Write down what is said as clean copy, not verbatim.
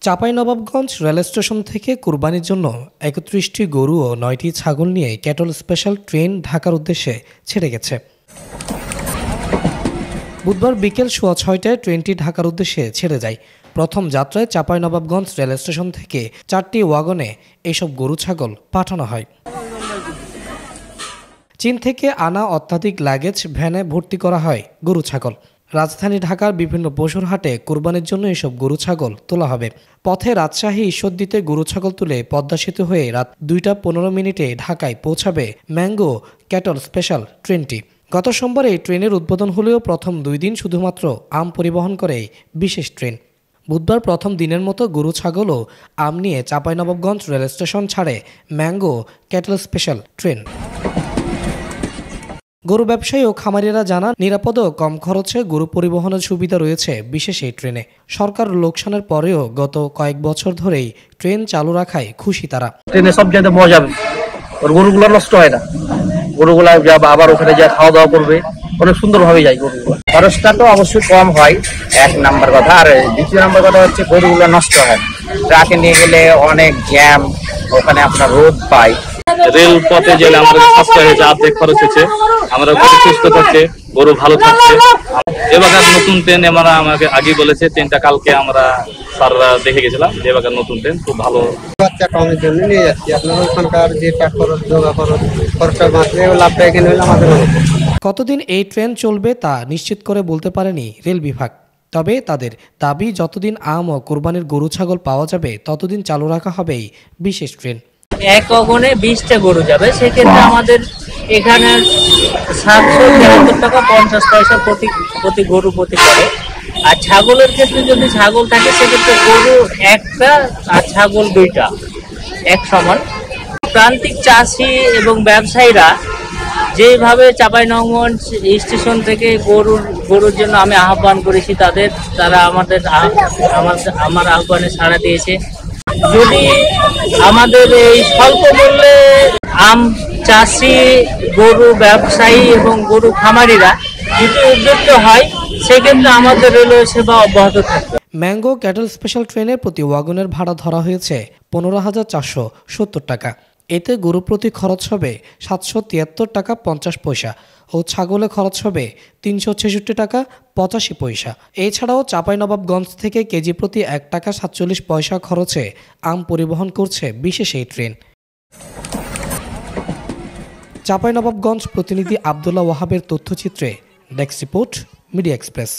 Chapainawabganj rail station থেকে কুরবানির জন্য ৩১টি গরু ও ৯টি ছাগল নিয়ে ক্যাটল স্পেশাল ট্রেন ঢাকার উদ্দেশ্যে ছেড়ে গেছে। বুধবার বিকেল ৬:৩০টায় ট্রেনটি ঢাকার উদ্দেশ্যে ছেড়ে যায়। প্রথম যাত্রায় চাঁপাইনবাবগঞ্জ রেল স্টেশন থেকে ৪টি ওয়াগনে এসব গরু ছাগল পাঠানো হয়। চীন থেকে আনা অত্যাধিক লাগেজ ভ্যানে ভর্তি করা হয় গরু ছাগল। রাজধানী ঢাকার বিভিন্ন পশুর হাটে কুরবানির জন্য এসব গরু ছাগল তোলা হবে। পথে রাজশাহী ঈশ্বরদীতে গরু ছাগল তুলে পদ্মা সেতু হয়ে রাত ২টা ১৫ ঢাকায় পৌঁছাবে ম্যাঙ্গো ক্যাটল স্পেশাল ট্রেনটি। গত সোমবার এই ট্রেনের উদ্বোধন হলেও প্রথম ২ দিন শুধুমাত্র আম পরিবহন করে এই বিশেষ ট্রেন। বুধবার প্রথম দিনের মতো গরু ছাগল ও আম নিয়ে চাঁপাইনবাবগঞ্জ রেল স্টেশন ছাড়ে ম্যাঙ্গো ক্যাটল স্পেশাল ট্রেন। গরু ব্যবসায়ী ও খামারিরা জানান, নিরাপদ ও কম খরচে গরু পরিবহনের সুবিধা রয়েছে বিশেষ এই ট্রেনে। সরকার লোকসানের পরেও গত কয়েক বছর ধরেই ট্রেন চালু রাখায় খুশি তারা। ট্রেনে সব জায়গায় মজা, গরুগুলো নষ্ট হয় না। গরুগুলা আবার ওখানে যা খাওয়া দাওয়া করবে, অনেক সুন্দরভাবে যায় গরুগুলো। খরচটা তো অবশ্যই কম হয়, এক নাম্বার কথা। আর দ্বিতীয় নাম্বার কথা হচ্ছে গরুগুলো নষ্ট হয়। ট্রাকে নিয়ে গেলে অনেক জ্যাম, ওখানে আপনার রোদ পাই। রেল পথে গেলে আমাদের সস্তা হয়েছে, অর্ধেক খরচ হচ্ছে, আমরা গরু সুস্থ থাকছে, গরু ভালো থাকছে। এবার নতুন ট্রেন আমরা আমাকে আগে বলেছে, ট্রেনটা কালকে আমরা স্যাররা দেখে গেছিলাম, যে এবার নতুন ট্রেন খুব ভালো। বাচ্চা কমের জন্য নিয়ে যাচ্ছি। আপনার ওখানকার যেটা খরচ যোগা খরচটা বাঁচলে লাভটা এখানে হলে আমাদের। কতদিন এই ট্রেন চলবে তা নিশ্চিত করে বলতে পারেনি রেল বিভাগ। তবে তাদের দাবি, যতদিন আম ও কোরবানির গরু ছাগল পাওয়া যাবে ততদিন চালু রাখা হবে এই বিশেষ ট্রেন। এক ওয়াগনে 20টা গরু যাবে, সেক্ষেত্রে আমাদের এখানে 773 টাকা 50 পয়সা প্রতি গরু প্রতি করে। আর ছাগলের ক্ষেত্রে যদি ছাগল থাকে সেক্ষেত্রে গরু একটা আর ছাগল 2টা এক সমান। প্রান্তিক চাষি এবং ব্যবসায়ীরা যেভাবে চাঁপাইনবাবগঞ্জ স্টেশন থেকে গরুর জন্য আমি আহ্বান করেছি, তারা আমার আহ্বানে সাড়া দিয়েছে। যদি আমাদের এই স্বল্প মূল্যে আম চাষি, গরু ব্যবসায়ী এবং গরু খামারিরা যদি উদ্যোক্ত হয়, সেক্ষেত্রে আমাদের রেলওয়ে সেবা অব্যাহত থাকবে। ম্যাঙ্গো ক্যাটল স্পেশাল ট্রেনে প্রতি ওয়াগনের ভাড়া ধরা হয়েছে ১৫,৪৭০ টাকা। এতে গরু প্রতি খরচ হবে ৭৭৩ টাকা ৫০ পয়সা ও ছাগলে খরচ হবে ৩৬৬ টাকা ৮৫ পয়সা। এছাড়াও চাঁপাইনবাবগঞ্জ থেকে কেজি প্রতি ১ টাকা ৪৭ পয়সা খরচে আম পরিবহন করছে বিশেষ এই ট্রেন। চাঁপাইনবাবগঞ্জ প্রতিনিধি আবদুল্লাহ ওয়াহাবের তথ্যচিত্রে ডেস্ক রিপোর্ট, মিডিয়া এক্সপ্রেস।